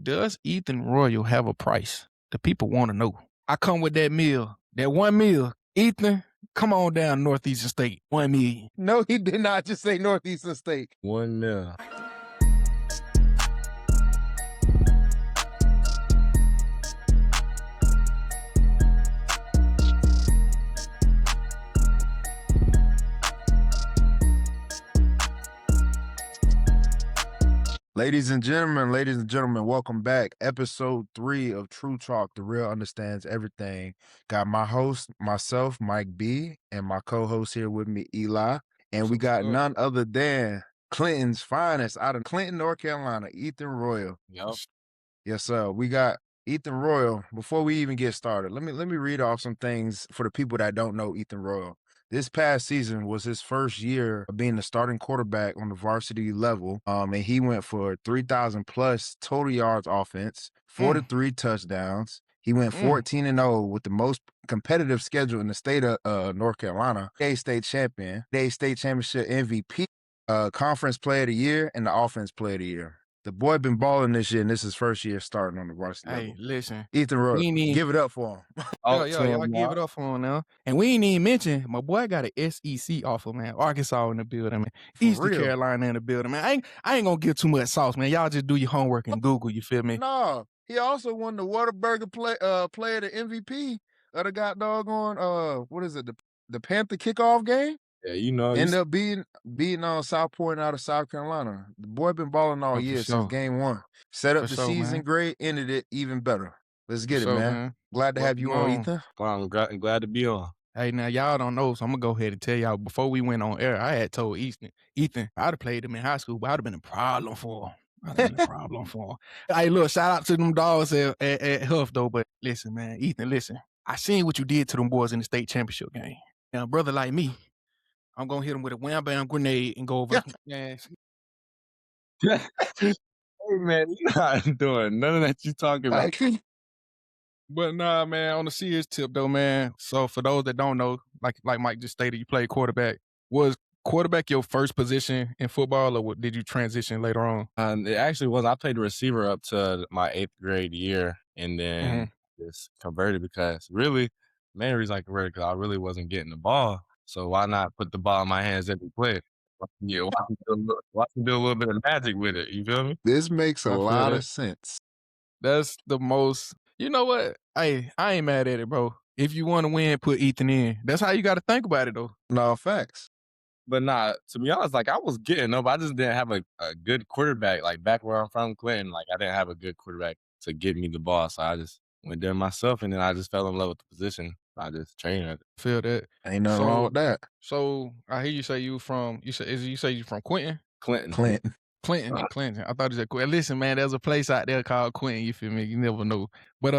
Does Ethan Royale have a price? The people want to know. I come with that meal, that $1 million. Ethan, come on down Northeastern State, $1 million. No, he did not just say Northeastern State. $1 million. Ladies and gentlemen, welcome back. Episode 3 of True Talk, The Real Understands Everything. Got my host, myself, Mike B, and my co-host here with me, Eli. And we got none other than Clinton's finest out of Clinton, North Carolina, Ethan Royale. Yep. Yes, sir. We got Ethan Royale. Before we even get started, let me read off some things for the people that don't know Ethan Royale. This past season was his first year of being the starting quarterback on the varsity level, and he went for 3,000 plus total yards offense, 43 touchdowns. He went 14-0 with the most competitive schedule in the state of North Carolina. State champion, state championship MVP, conference player of the year, and the offense player of the year. The boy been balling this year, and this is his first year starting on the varsity level. Hey, listen. Ethan Royale, give it up for him. Y'all give it up for him now. And we ain't even mention, my boy got an SEC offer, man. Arkansas in the building, man. Eastern Carolina in the building, man. I ain't gonna give too much sauce, man. Y'all just do your homework and Google, you feel me? No, he also won the Whataburger player, the MVP of the doggone, what is it, the Panther kickoff game? Yeah, you know. Ended up beating on South Point out of South Carolina. The boy been balling all year since game 1. Set up the season great, ended it even better. Let's get it, man. Glad to have you on, Ethan. I'm glad to be on. Hey, now, y'all don't know, so I'm going to go ahead and tell y'all, before we went on air, I had told Ethan, I'd have played him in high school, but I'd have been a problem for him. Hey, look, shout out to them dogs at Huff, though, but listen, man, Ethan, listen. I seen what you did to them boys in the state championship game. Now, a brother like me, I'm going to hit him with a wham-bam grenade and go over. Hey, man, you're not doing none of that you talking about. But nah, man, on a serious tip, though, man. So for those that don't know, like Mike just stated, you played quarterback. Was quarterback your first position in football, or did you transition later on? It actually was. I played receiver up to my 8th grade year, and then just converted because really, main reason I converted because I really wasn't getting the ball. So why not put the ball in my hands every play? Yeah, watch me do a little bit of magic with it. You feel me? This makes a lot of sense. That's the most. You know what? Hey, I ain't mad at it, bro. If you want to win, put Ethan in. That's how you got to think about it, though. No, facts. But nah, to be honest, like I was getting up. I just didn't have a good quarterback. Like back where I'm from, Clinton, like I didn't have a good quarterback to get me the ball. So I just went there myself, and then I just fell in love with the position. I just trained at it. Feel that. Ain't nothing wrong with that. So I hear you say you from Quentin? Clinton. Clinton. I thought you said Quentin. Listen, man, there's a place out there called Quentin. You feel me? You never know. But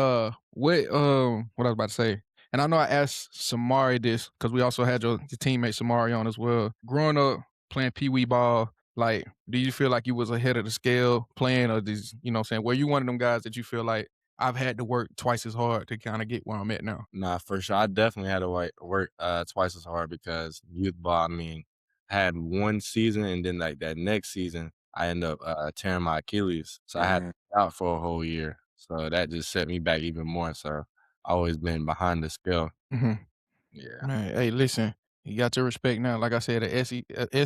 what I was about to say, and I know I asked Samari this because we also had your teammate Samari on as well. Growing up playing Pee-wee ball, like, do you feel like you was ahead of the scale playing, or you know what I'm saying? Were you one of them guys that you feel like I've had to work twice as hard to kind of get where I'm at now? Nah, for sure. I definitely had to work twice as hard because youth ball, I had one season, and then like that next season, I ended up tearing my Achilles. So I had to be out for a whole year. So that just set me back even more. So I always been behind the scale. Yeah. Man, hey, listen, you got your respect now. Like I said, a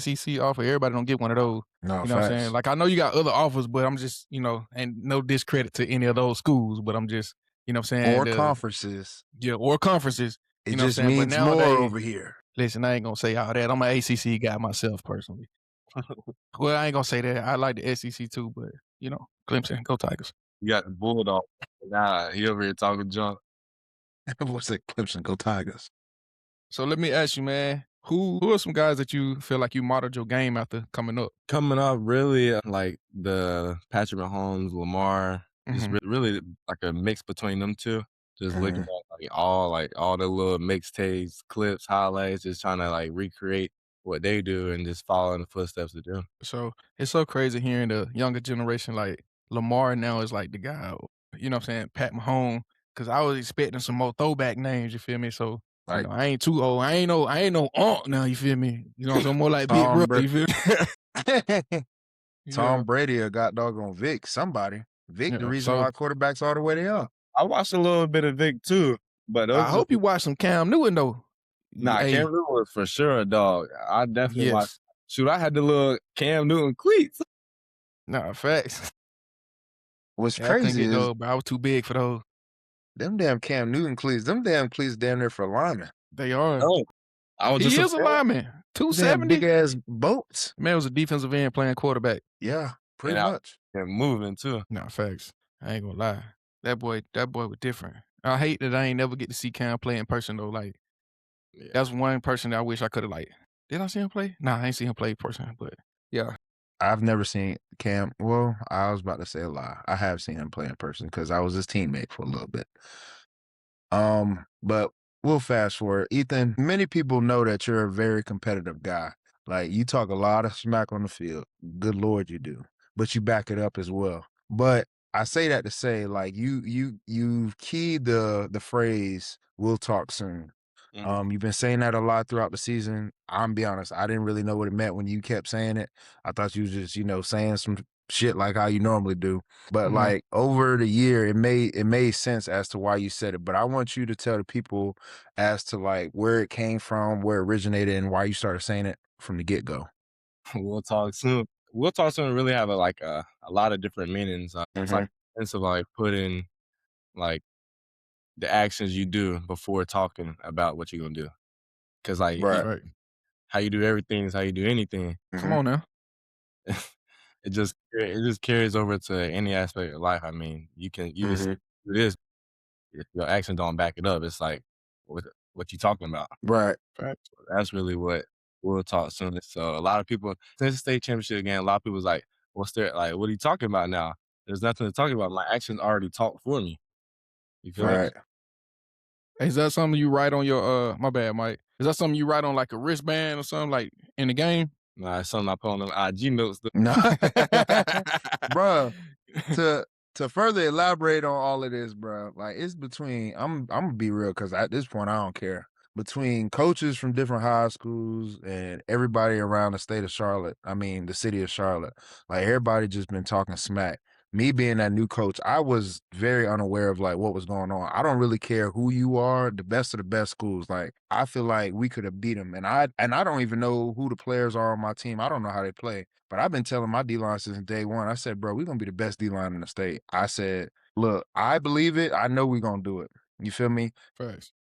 SEC offer, everybody don't get one of those. No, you know what I'm saying? Like, I know you got other offers, but I'm just, and no discredit to any of those schools, but I'm just, you know what I'm saying? Or conferences. Yeah, or conferences. It just means more over here. Listen, I ain't going to say all that. I'm an ACC guy myself, personally. Well, I ain't going to say that. I like the SEC too, but, Clemson, go Tigers. You got the Bulldog. Nah, he over here talking junk. What's it? Clemson, go Tigers. So let me ask you, man, who are some guys that you feel like you modeled your game after coming up? Coming up, really, like the Patrick Mahomes, Lamar, just really like a mix between them two. Just looking at all the little mixtapes, clips, highlights, just trying to like recreate what they do and just follow in the footsteps of them. So it's so crazy hearing the younger generation, like Lamar now is like the guy, you know what I'm saying, Pat Mahomes, because I was expecting some more throwback names, you feel me? So I ain't too old. I ain't no aunt now, you feel me? So more like Big Brother, you feel me? Tom Brady or got doggone Vic, somebody. Vic, You the know, reason so why quarterbacks are the way they are. I watched a little bit of Vic too, but those I hope you watch some Cam Newton though. Nah, Hey, Cam Newton was for sure a dog. I definitely watched. yes. Shoot, I had the little Cam Newton cleats. Nah, facts. What's Yeah, I couldn't crazy get is those, bro. I was too big for those. them damn Cam Newton cleats, them damn cleats damn near for linemen. They are. Oh, I was just He a is a fan. lineman. Damn 270. big ass boats. Man was a defensive end playing quarterback. Yeah, pretty And much. and moving too. Nah, facts. I ain't gonna lie. That boy was different. I hate that I ain't never get to see Cam play in person though. Like, Yeah. that's one person that I wish I could have like. Did I see him play? Nah, I ain't see him play in person. But yeah, I've never seen Cam. Well, I was about to say a lie. I have seen him play in person because I was his teammate for a little bit. But we'll fast forward. Ethan, many people know that you're a very competitive guy. Like you talk a lot of smack on the field. Good Lord, you do. But you back it up as well. But I say that to say, like you've keyed the phrase "we'll talk soon." You've been saying that a lot throughout the season. I'm be honest, I didn't really know what it meant when you kept saying it. I thought you was just, saying some shit like how you normally do. But like over the year, it made sense as to why you said it. But I want you to tell the people as to like where it came from, where it originated, and why you started saying it from the get go. We'll talk soon. We'll talk soon. Really have a lot of different meanings. It's like a sense of like putting like the actions you do before talking about what you're gonna do. Because like right. how you do everything is how you do anything. Come on now. It just carries over to any aspect of life. I mean, you can do this if your actions don't back it up. It's like what you talking about. Right. Facts. That's really what we'll talk soon. So a lot of people since the state championship again, a lot of people's like, what's there like what are you talking about now? There's nothing to talk about. My actions already talk for me. You feel me? Right. Hey, is that something you write on your my bad, Mike? Is that something you write on like a wristband or something like in the game? Nah, it's something I put on them IG notes. No. Bruh, to further elaborate on all of this, bro, like it's between I'm gonna be real because at this point I don't care. Between coaches from different high schools and everybody around the state of Charlotte, I mean the city of Charlotte, like everybody just been talking smack. Me being that new coach, I was very unaware of like what was going on. I don't really care who you are, the best of the best schools. Like I feel like we could have beat them, and I don't even know who the players are on my team. I don't know how they play. But I've been telling my D-line since day one. I said, bro, we're going to be the best D-line in the state. I said, look, I believe it. I know we're going to do it. You feel me? Facts.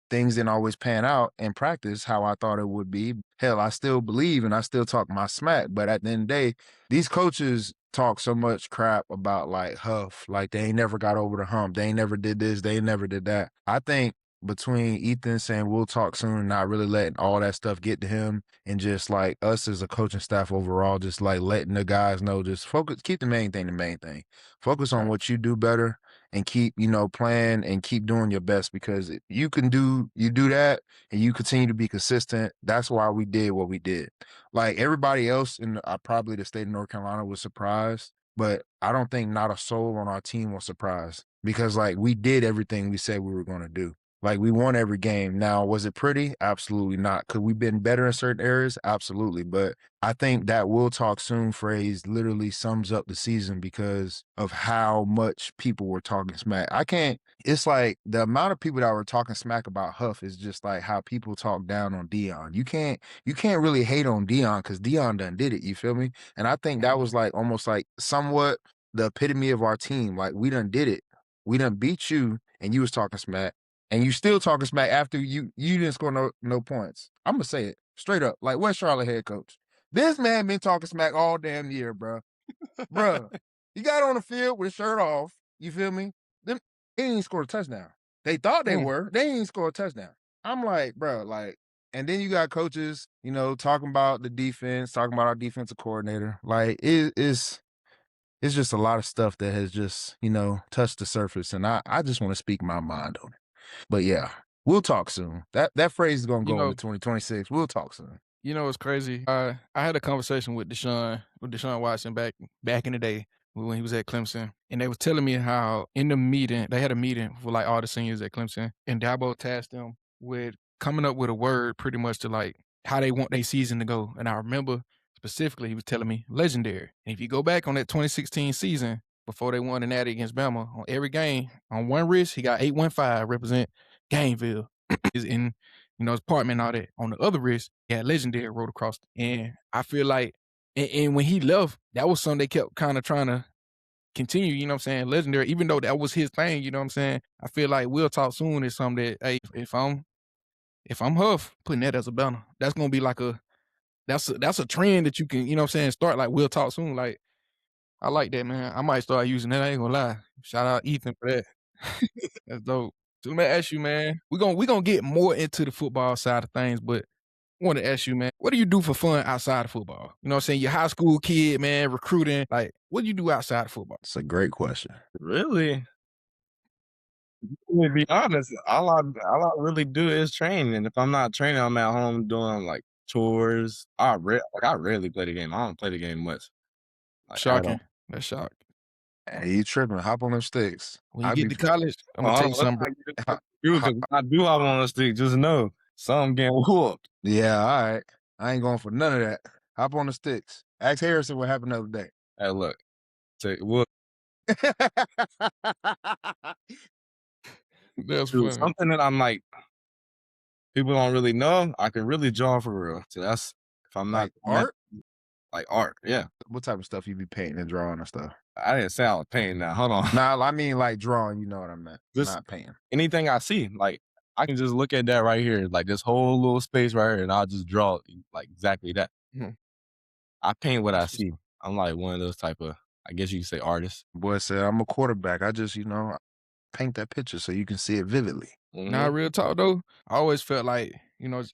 Things didn't always pan out in practice how I thought it would be. Hell, I still believe and I still talk my smack. But at the end of the day, these coaches talk so much crap about like Huff, like they ain't never got over the hump. They ain't never did this. They ain't never did that. I think between Ethan saying we'll talk soon and not really letting all that stuff get to him and just like us as a coaching staff overall, just like letting the guys know, just focus, keep the main thing the main thing. Focus on what you do better and keep, playing and keep doing your best because if you do that and you continue to be consistent, that's why we did what we did. Like everybody else in probably the state of North Carolina was surprised, but I don't think not a soul on our team was surprised because like we did everything we said we were going to do. Like we won every game. Now, was it pretty? Absolutely not. Could we been better in certain areas? Absolutely. But I think that "we'll talk soon" phrase literally sums up the season because of how much people were talking smack. It's like the amount of people that were talking smack about Huff is just like how people talk down on Dion. You can't really hate on Dion because Dion done did it. You feel me? And I think that was like almost like somewhat the epitome of our team. Like we done did it. We done beat you and you was talking smack. And you still talking smack after you didn't score no points. I'm gonna say it straight up, like West Charlotte head coach. This man been talking smack all damn year, bro. Bro, he got on the field with his shirt off. You feel me? Them he ain't scored a touchdown. They thought they were. They ain't scored a touchdown. I'm like, bro, like, and then you got coaches, talking about the defense, talking about our defensive coordinator. Like, it's just a lot of stuff that has just, touched the surface, and I just want to speak my mind on it. But yeah, we'll talk soon. That phrase is gonna go into 2026. We'll talk soon. You know what's crazy? I had a conversation with Deshaun Watson back in the day when he was at Clemson, and they was telling me how in the meeting they had a meeting for like all the seniors at Clemson, and Dabo tasked them with coming up with a word pretty much to like how they want their season to go. And I remember specifically he was telling me legendary. And if you go back on that 2016 season, before they won the Natty against Bama. On every game, on one wrist, he got 815 represent Gainesville. Is in, his apartment and all that. On the other wrist, he had Legendary wrote across. And I feel like, and when he left, that was something they kept kind of trying to continue, you know what I'm saying? Legendary, even though that was his thing, you know what I'm saying? I feel like We'll Talk Soon is something that, hey, if I'm Huff, putting that as a banner, that's gonna be like that's a trend that you can, you know what I'm saying, start like We'll Talk Soon. Like, I like that, man. I might start using that. I ain't gonna lie. Shout out Ethan for that. That's dope. So let me ask you, man. We're gonna get more into the football side of things, but I want to ask you, man, what do you do for fun outside of football? You know what I'm saying? You're a high school kid, man, recruiting. Like, what do you do outside of football? It's a great question. Really? To be honest, all I really do is train, and if I'm not training, I'm at home doing like chores. I rarely play the game. I don't play the game much, like at all. Shocking. That's shocking. Hey, you tripping? Hop on them sticks. When you I get be to college, I'm gonna tell you something, bro. Because I do have on a stick. Just know something getting whooped. Yeah, all right. I ain't going for none of that. Hop on the sticks. Ask Harrison what happened the other day. Hey, look, whoop. That's Dude, funny. something that I'm like, people don't really know. I can really draw for real. So that's if I'm not art. Like art, yeah. What type of stuff you be painting and drawing and stuff? I didn't say I was painting now. Hold on. Nah, I mean like drawing. You know what I meant. Just not painting. Anything I see, like I can just look at that right here, like this whole little space right here, and I'll just draw like exactly that. Mhm. I paint what I see. I'm like one of those type of, I guess you could say, artists. Boy said, I'm a quarterback. I just, paint that picture so you can see it vividly. Nah, real talk though, I always felt like,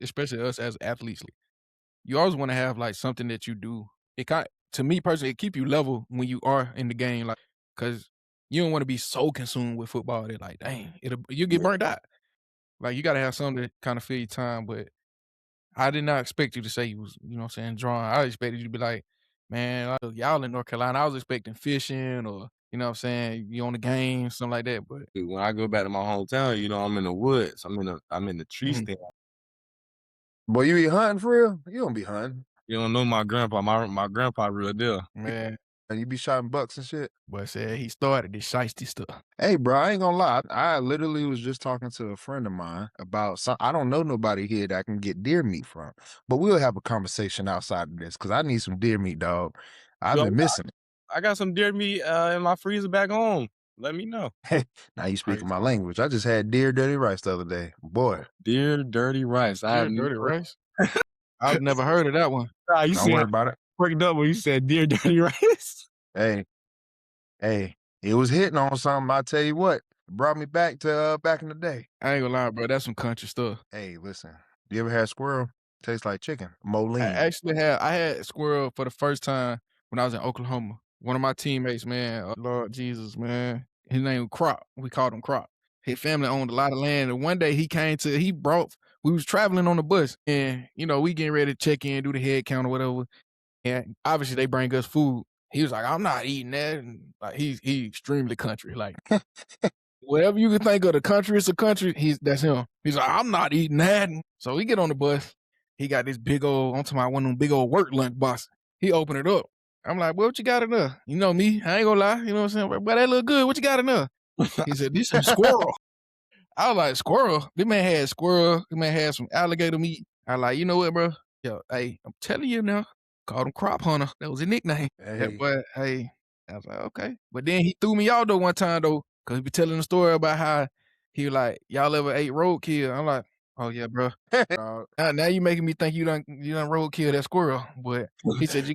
especially us as athletes, you always want to have like something that you do. To me personally, it keep you level when you are in the game, like, cause you don't want to be so consumed with football that like, dang, you get burnt out. Like, you gotta have something to kind of fill your time. But I did not expect you to say you was, you know what I'm saying, drawing. I expected you to be like, man, y'all in North Carolina. I was expecting fishing or, you know what I'm saying, you on the game, something like that. But when I go back to my hometown, I'm in the woods. I'm in the tree stand. Boy, you be hunting for real? You don't be hunting. You don't know my grandpa. My grandpa real deal. Man. And you be shotting bucks and shit? Boy said he started this shiesty stuff. Hey, bro, I ain't gonna lie. I literally was just talking to a friend of mine about I don't know nobody here that I can get deer meat from, but we'll have a conversation outside of this because I need some deer meat, dog. I've been missing it. I got some deer meat in my freezer back home. Let me know. Hey, now you speaking my language. I just had deer dirty rice the other day. Boy. Deer dirty rice. Deer dirty rice? I've never heard of that one. Nah, you don't worry about it. Worked up when you said deer dirty rice. Hey, it was hitting on something. I tell you what, it brought me back to back in the day. I ain't gonna lie, bro. That's some country stuff. Hey, listen, you ever had squirrel? Tastes like chicken. Moline. I had squirrel for the first time when I was in Oklahoma. One of my teammates, man, Lord Jesus, man, his name was Crop. We called him Crop. His family owned a lot of land, and one day we was traveling on the bus, and we getting ready to check in, do the head count or whatever, and obviously they bring us food. He was like, I'm not eating that, and like he extremely country, like whatever you can think of the country, it's a country. That's him. He's like, I'm not eating that. So we get on the bus. He got this big old, I'm talking about one of them big old work lunch boxes. He opened it up. I'm like, what you got in there? You know me, I ain't gonna lie. You know what I'm saying? But that look good. What you got in there? He said, this is squirrel. I was like, squirrel? This man had squirrel. This man had some alligator meat. I like, you know what, bro? Yo, hey, I'm telling you now. Called him Crop Hunter. That was his nickname. Hey. That boy, hey. I was like, okay. But then he threw me out though one time though, because he be telling the story about how he was like, y'all ever ate roadkill? I'm like, oh yeah, bro. Now you making me think you done roadkill that squirrel. But he said he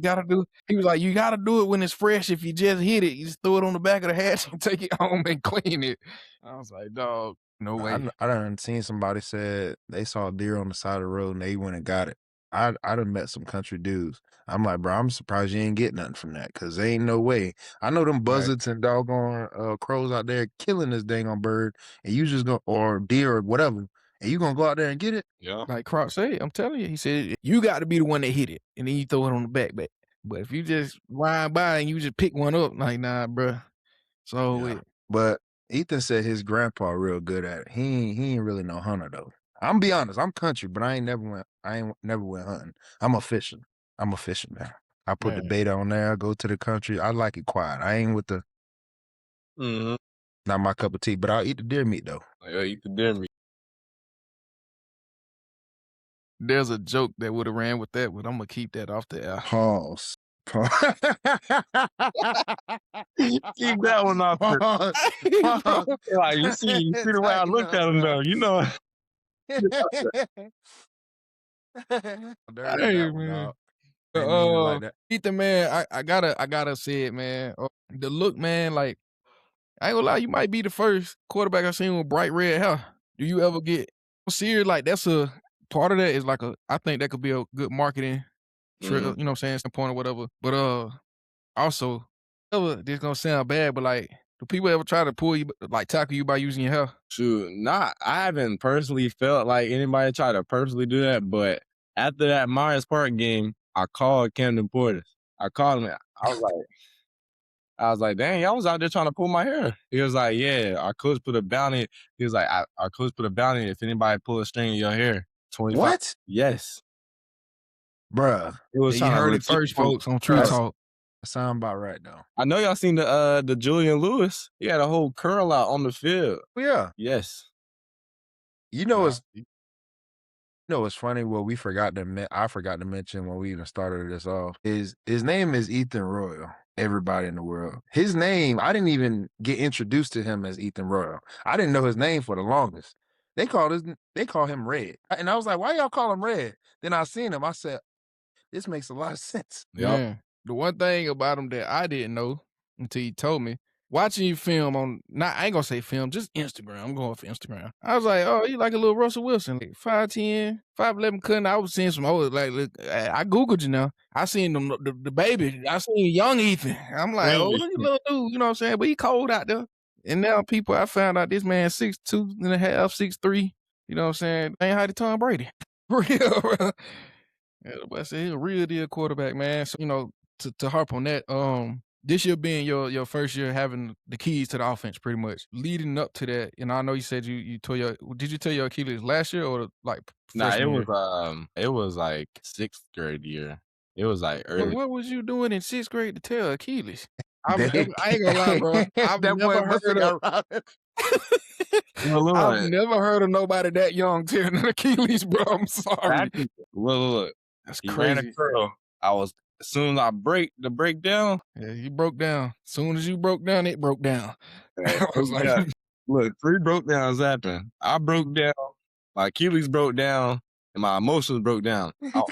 was like, you gotta do it when it's fresh. If you just hit it, you just throw it on the back of the hatch and take it home and clean it. I was like, dog, no way. I done seen somebody said they saw a deer on the side of the road and they went and got it. I done met some country dudes. I'm like, bro, I'm surprised you ain't get nothing from that because there ain't no way. I know them buzzards and doggone crows out there killing this dang on bird, and you just go, or deer or whatever, and you gonna go out there and get it? Yeah. Like Crop said, I'm telling you, he said, you got to be the one that hit it, and then you throw it on the back. But if you just ride by and you just pick one up, like, nah, bro. So, But Ethan said his grandpa real good at it. He ain't really no hunter though. I'm be honest, I'm country, but I ain't never went hunting. I'm a fishing man. I put the bait on there, I go to the country. I like it quiet. I ain't with the Mhm. Not my cup of tea, but I'll eat the deer meat though. Yeah, eat the deer meat. There's a joke that would have ran with that, but I'm gonna keep that off the air. Pause. Keep that one off the Pause. Pause. like, you see the way I looked at him, though, you know. Dirty Hey that one, man. dog. Ain't mean it like Uh, that. Ethan, man, I gotta say it, man. The look, man, like I ain't gonna lie, you might be the first quarterback I've seen with bright red hair. Do you ever get serious? Like that's a part of that is like I think that could be a good marketing for Mhm. you know what I'm saying, standpoint or whatever. But also, this gonna sound bad, but like, do people ever try to pull you like tackle you by using your hair? Shoot, I haven't personally felt like anybody tried to personally do that, but after that Myers Park game, I called Camden Portis. I called him. I was like, dang, y'all was out there trying to pull my hair. He was like, yeah, our coach put a bounty. He was like, our coach put a bounty if anybody pull a string in your hair. 25. What? Yes. Bruh. It was You trying to heard it legit first, pull. folks, on Tree That's Talk. sound about right though. I know y'all seen the Julian Lewis. He had a whole curl out on the field. Yeah. Yes. You know it's funny. What we forgot to I forgot to mention when we even started this off is his name is Ethan Royale. Everybody in the world. His name, I didn't even get introduced to him as Ethan Royale. I didn't know his name for the longest. They call him Red. And I was like, why y'all call him Red? Then I seen him. I said, this makes a lot of sense. Yep. Man, the one thing about him that I didn't know until you told me, watching you film on, I ain't gonna say film, just Instagram. I'm going for Instagram. I was like, oh, you like a little Russell Wilson, like 5'10", 5'11", cutting. I was seeing some old, like, look, I Googled you now. I seen them, the baby. I seen young Ethan. I'm like, oh, look at little dude, you know what I'm saying? But he cold out there. And now I found out this man 6'2" and a half, 6'3". You know what I'm saying? Ain't how to Tom Brady. For real, bro. Yeah, but I said he's a real deal quarterback, man. So, you know, to harp on that, this year being your first year having the keys to the offense, pretty much leading up to that. And I know you said you tore did you tear your Achilles last year or like Nah, freshman year? it was like 6th grade year. It was like But early. what was you doing in 6th grade to tear Achilles? I Dang. ain't gonna lie, bro. I've That boy never must have heard of. got robbed. Well, I've look, never heard of nobody that young tearing an Achilles, bro. I'm sorry. actually, look. That's He ran a crazy. curl. As soon as I break down, Yeah, you broke down. As soon as you broke down, it broke down. I was like, yeah. Look, 3 break downs happened. I broke down, my Achilles broke down, and my emotions broke down. I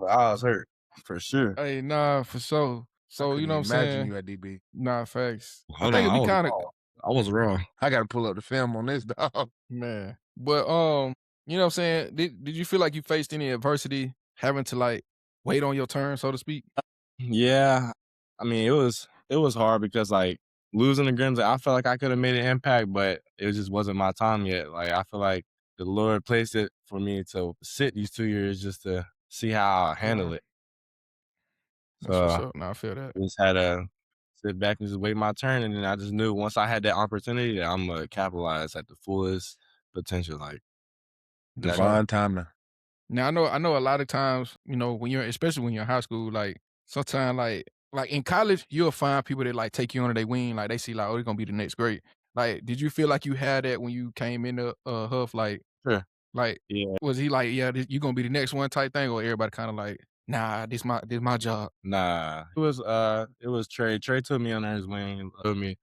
was hurt for sure. hey, nah, for sure. I So, you couldn't know what I'm imagine saying? you at DB. Nah, facts. I Hold think on, it'd be kind of, I was wrong. I got to pull up the film on this, dog. man. But, you know what I'm saying? Did you feel like you faced any adversity having to like wait on your turn, so to speak? Yeah, I mean, it was hard because like losing to Grimsley, I felt like I could have made an impact, but it just wasn't my time yet. Like I feel like the Lord placed it for me to sit these 2 years just to see how I handle it. That's what's So up. Nah, I feel that. I just had to sit back and just wait my turn, and then I just knew once I had that opportunity that I'm gonna capitalize at the fullest potential. Like that's Divine timing. Now I know a lot of times, you know, especially when you're in high school, like sometimes like in college, you'll find people that like take you under their wing, like they see like, oh, they're gonna be the next great. Like, did you feel like you had that when you came into Huff? sure. Like Yeah. was he like, yeah, you gonna be the next one type thing, or everybody kind of like, nah, this my job. Nah, it was Trey. Trey took me under his wing and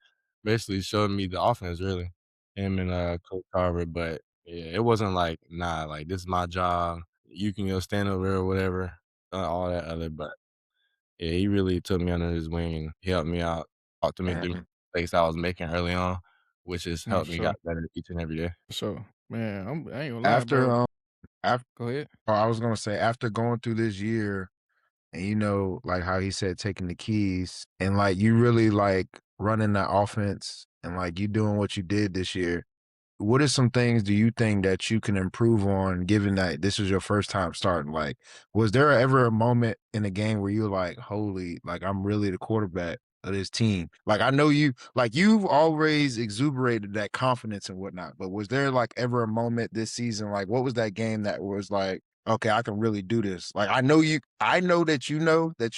basically showed me the offense really. Him and Coach Carver, but yeah, it wasn't like nah, like this is my job. You can go stand over there or whatever, all that other. But yeah, he really took me under his wing and he helped me out, talked to me through mistakes I was making early on, which has No, helped for me sure, get better each and every day. for sure. Man, I ain't gonna lie, After bro. Go ahead. I was gonna say after going through this year, and you know, like how he said, taking the keys, and like you really like running that offense, and like you doing what you did this year. What are some things do you think that you can improve on, given that this is your first time starting? Like, was there ever a moment in the game where you're like, holy, like I'm really the quarterback of this team? Like, I know you've always exuberated that confidence and whatnot, but was there like ever a moment this season? Like, what was that game that was like, okay, I can really do this. Like I know that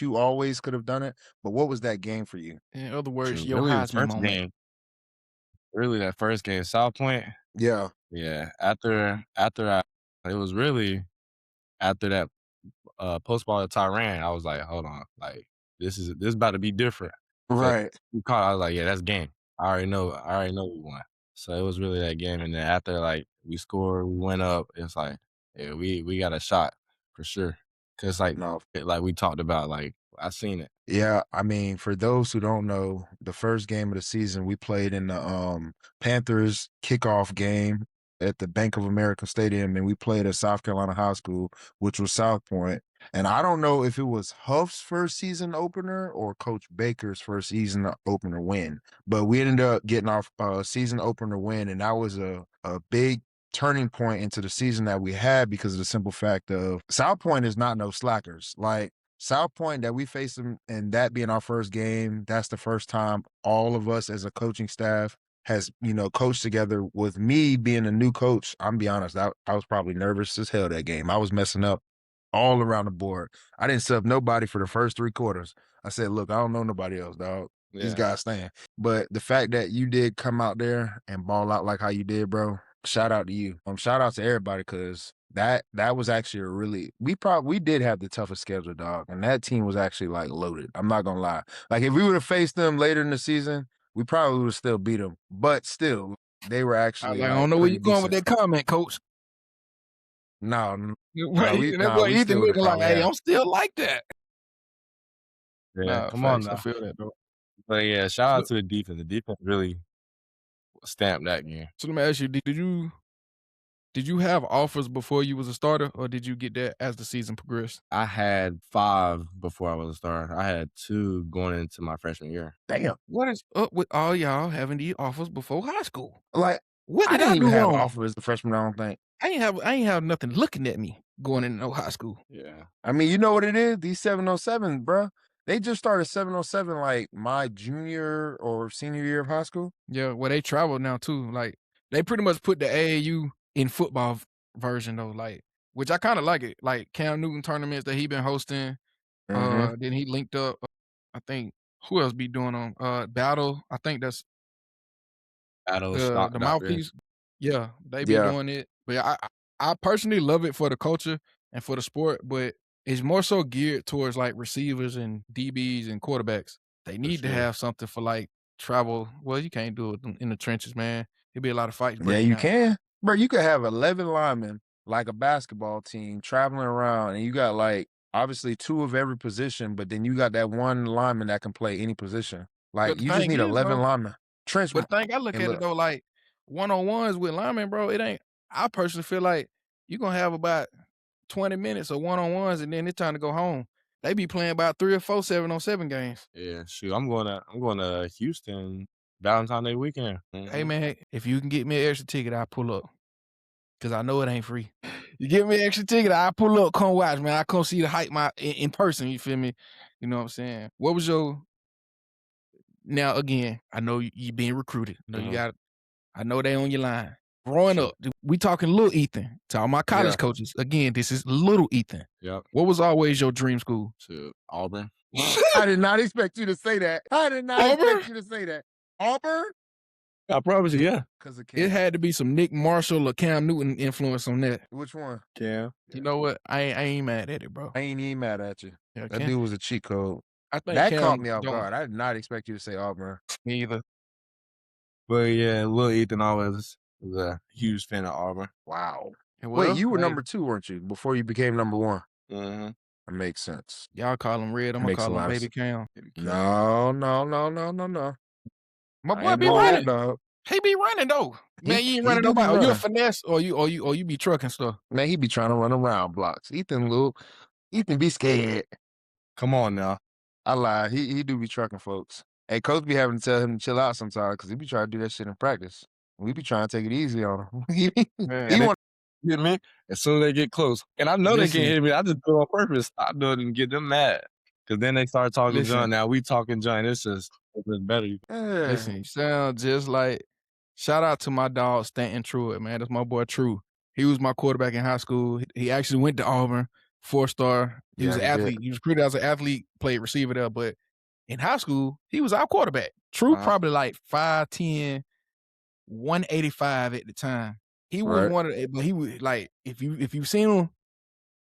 you always could have done it, but what was that game for you? In other words, Shoot, your really Heisman moment. that first game, South Point. Yeah. Yeah, after it was really after that post ball to T.R.U.E, I was like, hold on, like this is about to be different. Right. We caught. I was like, yeah, that's game. I already know we won. So it was really that game. And then after like we scored, we went up. It's like, yeah, we got a shot for sure. Cause like No. like we talked about, like I seen it. Yeah, I mean, for those who don't know, the first game of the season we played in the Panthers kickoff game at the Bank of America Stadium, and we played at South Carolina High School, which was South Point. And I don't know if it was Huff's first season opener or Coach Baker's first season opener win, but we ended up getting our season opener win, and that was a big turning point into the season that we had because of the simple fact of South Point is not no slackers. Like South Point that we faced them, and that being our first game, that's the first time all of us as a coaching staff has, coached together. With me being a new coach, I'm be honest, I was probably nervous as hell that game. I was messing up all around the board. I didn't sub nobody for the first 3 quarters. I said, look, I don't know nobody else, dog. These Yeah. guys staying. But the fact that you did come out there and ball out like how you did, bro, shout out to you. Shout out to everybody, because that was actually a really we did have the toughest schedule, dog. And that team was actually like loaded. I'm not gonna lie. Like if we would have faced them later in the season, we probably would have still beat them. But still, they were actually I like don't know where pretty you're going with decent. that comment, Coach. No, That boy we Ethan still would have looking like, probably hey, had. I'm still like that. Yeah, Nah, come on facts. I now. feel that, though. But yeah, shout out So, to the defense. The defense really stamped that game. so let me ask you, did you have offers before you was a starter, or did you get that as the season progressed? I had 5 before I was a starter. I had 2 going into my freshman year. Damn. What is up with all y'all having these offers before high school? Like, What I did didn't I even do have wrong? offer as a freshman, I don't think. I ain't have nothing looking at me going into no high school. Yeah. I mean, you know what it is? These 707s, bruh. They just started 707 like my junior or senior year of high school. Yeah, well, they travel now too. Like they pretty much put the AAU in football version though, like, which I kind of like it. Like Cam Newton tournaments that he been hosting. Mhm. Then he linked up. I think who else be doing on Battle? I think that's Battle the shocked out there. mouthpiece. Yeah, they be Yeah. doing it. But yeah, I personally love it for the culture and for the sport, but it's more so geared towards like receivers and DBs and quarterbacks. They need to sure. have something for like travel. Well, you can't do it in the trenches, man. It'd be a lot of fights Yeah, breaking you out. can. Bro, you could have 11 linemen like a basketball team traveling around, and you got like obviously 2 of every position, but then you got that one lineman that can play any position. Like But the you just thing need is, 11 bro, linemen. Trench but the thing I look and at it look. though, like one-on-ones with linemen, bro, it ain't. I personally feel like you're gonna have about 20 minutes of one-on-ones, and then it's time to go home. They be playing about 3 or 4 7-on-7 games. Yeah, shoot, I'm going to Houston Valentine's Day weekend. Hey, man, if you can get me an extra ticket, I'll pull up. Cause I know it ain't free. You give me an extra ticket, I'll pull up, come watch, man. I come see the hype in person, you feel me? You know what I'm saying? What was your now again, I know you being recruited. I know you got I know they on your line. Growing Sure. up, we talking little Ethan. To all my college Yeah. coaches. Again, this is little Ethan. Yep. What was always your dream school? To Auburn. I did not expect you to say that. I did not Auburn? expect you to say that. Auburn? I promise you, yeah. Because of It Cam. had to be some Nick Marshall or Cam Newton influence on that. Which one? Cam. You know what? I ain't mad at it, bro. I ain't even mad at you. Yeah, That Cam, dude was a cheat code. I think That Cam caught me off don't- guard. I did not expect you to say Auburn. Me either. But yeah, Lil Ethan always was a huge fan of Auburn. Wow. And Wait, well, you were hey, number 2, weren't you? Before you became number 1. Mm-hmm. That makes sense. y'all call him Red. I'm gonna Makes a call him lot of Baby Cam. No. My I boy ain't be doing running. that, dog. He be running though. Man, you ain't He running do be nobody. Or you a running. finesse, or you be trucking stuff. Man, he be trying to run around blocks. Ethan be scared. Come on now. I lie. He do be trucking folks. Hey, coach be having to tell him to chill out sometimes because he be trying to do that shit in practice. We be trying to take it easy on him. Man, he want Hit me as soon as they get close. And I know they Listen. can't hit me. I just do it on purpose. I do it and get them mad. Because then they start talking Listen. junk. Now we talking junk. It's just better. Listen, you sound just like. Shout out to my dog Stanton T.R.U.E, man. That's my boy True. He was my quarterback in high school. He actually went to Auburn, 4-star. He was an athlete. He was recruited as an athlete, played receiver there, but in high school, he was our quarterback. T.R.U.E probably like 5'10", 185 at the time. He was one of the, but he was like, if you've seen him,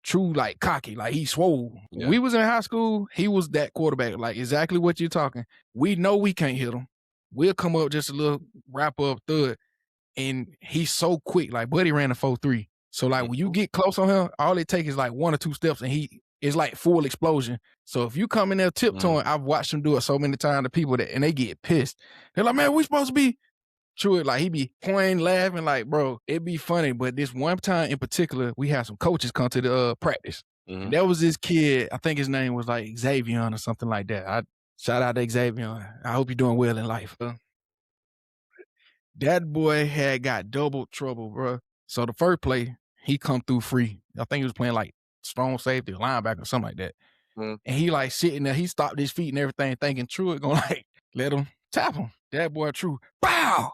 T.R.U.E like cocky, like he swole. Yeah. We was in high school, he was that quarterback, like exactly what you're talking. We know we can't hit him. We'll come up just a little wrap up thud, and he's so quick. Like Buddy ran a 4.3. So like when you get close on him, all it takes is like 1 or 2 steps, and he is like full explosion. So if you come in there tiptoeing, I've watched him do it so many times to people that, and they get pissed. They're like, man, we supposed to be. T.R.U.E, like he be pointing, laughing, like, bro, it'd be funny. But this one time in particular, we had some coaches come to the practice. And that was this kid, I think his name was like Xavier or something like that. I shout out to Xavier. I hope you're doing well in life. That boy had got double trouble, bro. So the first play, he come through free. I think he was playing like strong safety or linebacker or something like that. And he like sitting there, he stopped his feet and everything, thinking T.R.U.E gonna like let him tap him. That boy T.R.U.E, pow!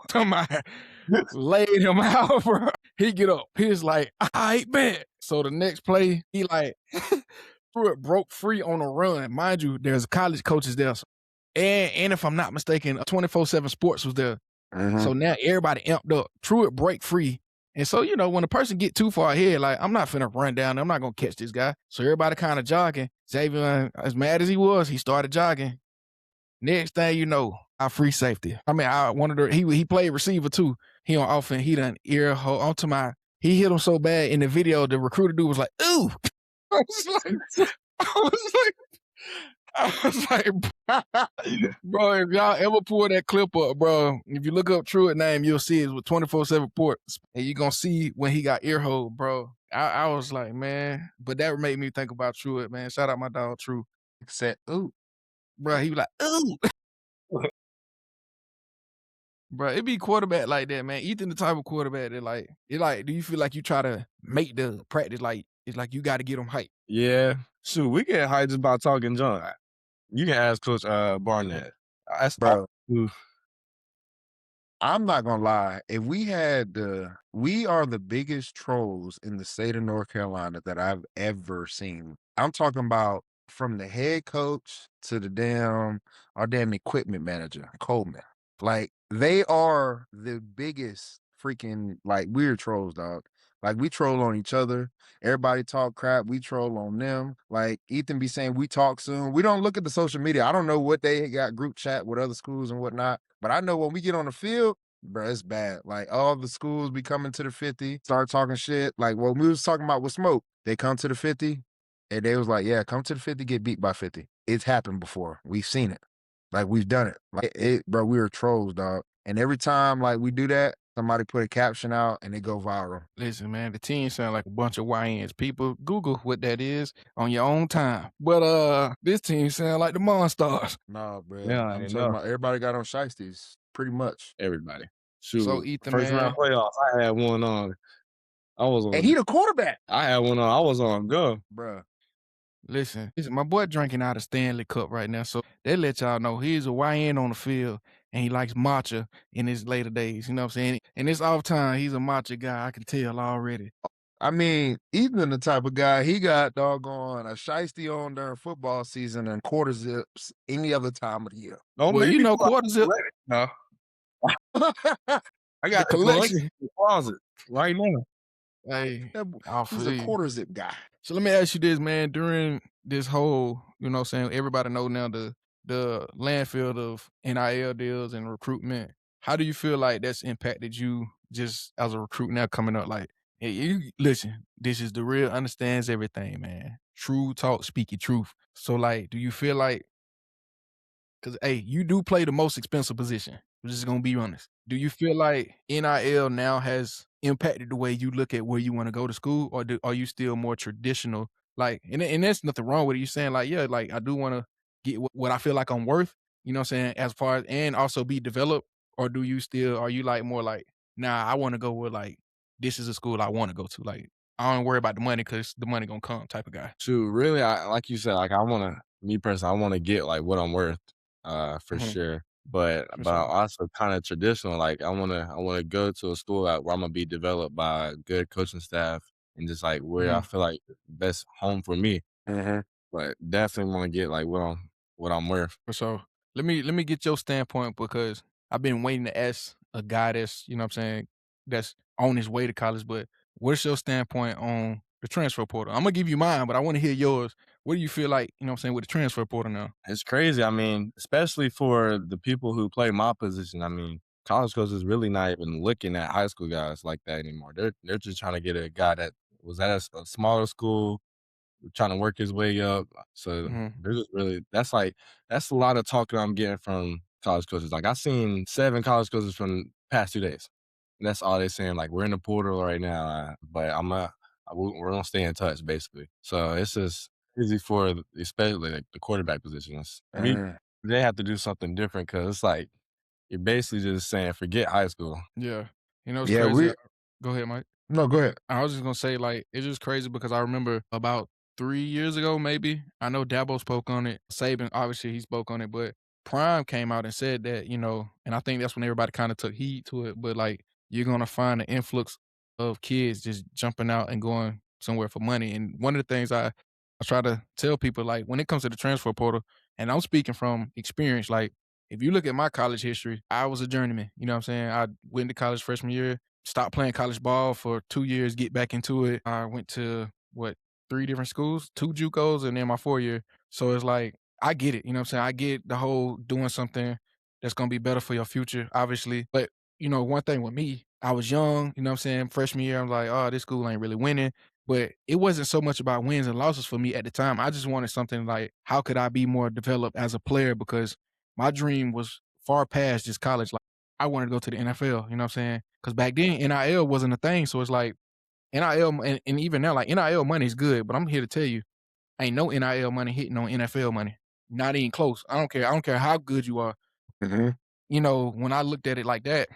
Laid him out, bro. He get up. He's like, all right, bet. So the next play, he like T.R.U.E broke free on a run. Mind you, there's college coaches there. And if I'm not mistaken, 24/7 Sports was there. So now everybody amped up. T.R.U.E break free. And so, you know, when a person get too far ahead, like, I'm not finna run down. I'm not going to catch this guy. So everybody kind of jogging. Xavier, as mad as he was, he started jogging. Next thing you know, our free safety. I mean, he played receiver too. He on offense. He done ear hole onto he hit him so bad in the video, the recruiter dude was like, ooh. I was like, bro, if y'all ever pull that clip up, bro, if you look up T.R.U.E name, you'll see it with 24/7 Sports. And you're going to see when he got ear hole, bro. I was like, man, but that made me think about T.R.U.E, man. Shout out my dog, T.R.U.E. Said, ooh. Bro, he was like, ooh. Bro, it be quarterback like that, man. Ethan the type of quarterback that like, do you feel like you try to make the practice like, it's like you got to get them hyped? Yeah. Shoot, we get hyped just by talking junk. You can ask Coach Barnett. That's bro. All. I'm not gonna lie. If we are the biggest trolls in the state of North Carolina that I've ever seen. I'm talking about from the head coach to our damn equipment manager, Coleman. Like, they are the biggest freaking, like, weird trolls, dog. Like, we troll on each other. Everybody talk crap. We troll on them. Like, Ethan be saying we talk soon. We don't look at the social media. I don't know what they got group chat with other schools and whatnot. But I know when we get on the field, bro, it's bad. Like, all the schools be coming to the 50, start talking shit. Like, what we was talking about with Smoke, they come to the 50, and they was like, yeah, come to the 50, get beat by 50. It's happened before. We've seen it. Like, we've done it. Like, bro, we were trolls, dog. And every time, like, we do that, somebody put a caption out and it go viral. Listen, man, the team sound like a bunch of YNs. People, Google what that is on your own time. But this team sound like the Monstars. Nah, bro. Yeah, I'm talking about everybody got on shiesties. Pretty much. Everybody. Shoot, so Ethan, first round playoffs, I had one on. I was on. And he the quarterback. I had one on. I was on go. Bro. Listen, my boy drinking out of Stanley Cup right now, so they let y'all know he's a YN on the field, and he likes matcha in his later days, you know what I'm saying? And this off time, he's a matcha guy, I can tell already. I mean, Ethan the type of guy, he got doggone a shiesty on during football season and quarter zips any other time of the year. Don't Well, make you me know pull out quarter zip. No. I got The collection. in the closet right now. Hey, He's a quarter zip guy. So let me ask you this, man. During this whole, you know what I'm saying, everybody know now the landfill of NIL deals and recruitment. How do you feel like that's impacted you just as a recruit now coming up? Like, hey, you listen, this is the real understands everything, man. True talk, speak your truth. So like, do you feel like, because hey, you do play the most expensive position. We're just gonna be honest. Do you feel like NIL now has impacted the way you look at where you want to go to school, or are you still more traditional? Like, and there's nothing wrong with it. You saying like, yeah, like I do want to get what I feel like I'm worth. You know what I'm saying? As far as, and also be developed, or are you like more like, nah, I want to go with like, this is a school I want to go to. Like, I don't worry about the money because the money gonna come type of guy. Shoot, really, like you said, like me personally, I want to get like what I'm worth, for sure. but For I'm sure. also kind of traditional. Like I wanna go to a school where I'm gonna be developed by a good coaching staff and just like where I Mhm. feel like best home for me. Mhm. But definitely want to get like what I'm worth. For sure. Let me get your standpoint because I've been waiting to ask a guy that's, you know what I'm saying, that's on his way to college, but what's your standpoint on the transfer portal? I'm gonna give you mine, but I want to hear yours. What do you feel like, you know what I'm saying, with the transfer portal now? It's crazy. I mean, especially for the people who play my position. I mean, college coaches really not even looking at high school guys like that anymore. They're just trying to get a guy that was at a smaller school, trying to work his way up. So Mhm. they're just really that's a lot of talk that I'm getting from college coaches. Like I seen 7 college coaches from past 2 days. And that's all they're saying. Like we're in the portal right now, but we're gonna stay in touch basically. So it's just easy for especially like the quarterback positions. To me, Mhm. they have to do something different because it's like you're basically just saying forget high school. Yeah. You know, it's Yeah, crazy. we Go ahead, Mike. no, go ahead. I was just gonna say, like, it's just crazy because I remember about 3 years ago, maybe, I know Dabo spoke on it. Saban, obviously, he spoke on it, but Prime came out and said that, you know, and I think that's when everybody kinda took heed to it, but, like, you're gonna find an influx of kids just jumping out and going somewhere for money, and one of the things I try to tell people, like, when it comes to the transfer portal, and I'm speaking from experience, like, if you look at my college history, I was a journeyman, you know what I'm saying? I went to college freshman year, stopped playing college ball for 2 years, get back into it. I went to, what, 3 different schools, 2 JUCOs, and then my 4 year. So it's like, I get it, you know what I'm saying? I get the whole doing something that's gonna be better for your future, obviously. But, you know, one thing with me, I was young, you know what I'm saying? Freshman year, I'm like, "Oh, this school ain't really winning." But it wasn't so much about wins and losses for me at the time. I just wanted something like, how could I be more developed as a player? Because my dream was far past just college. Like, I wanted to go to the NFL, you know what I'm saying? Because back then, NIL wasn't a thing. So it's like NIL, and even now, like NIL money is good, but I'm here to tell you, ain't no NIL money hitting on NFL money. Not even close. I don't care. I don't care how good you are. Mhm. You know, when I looked at it like that,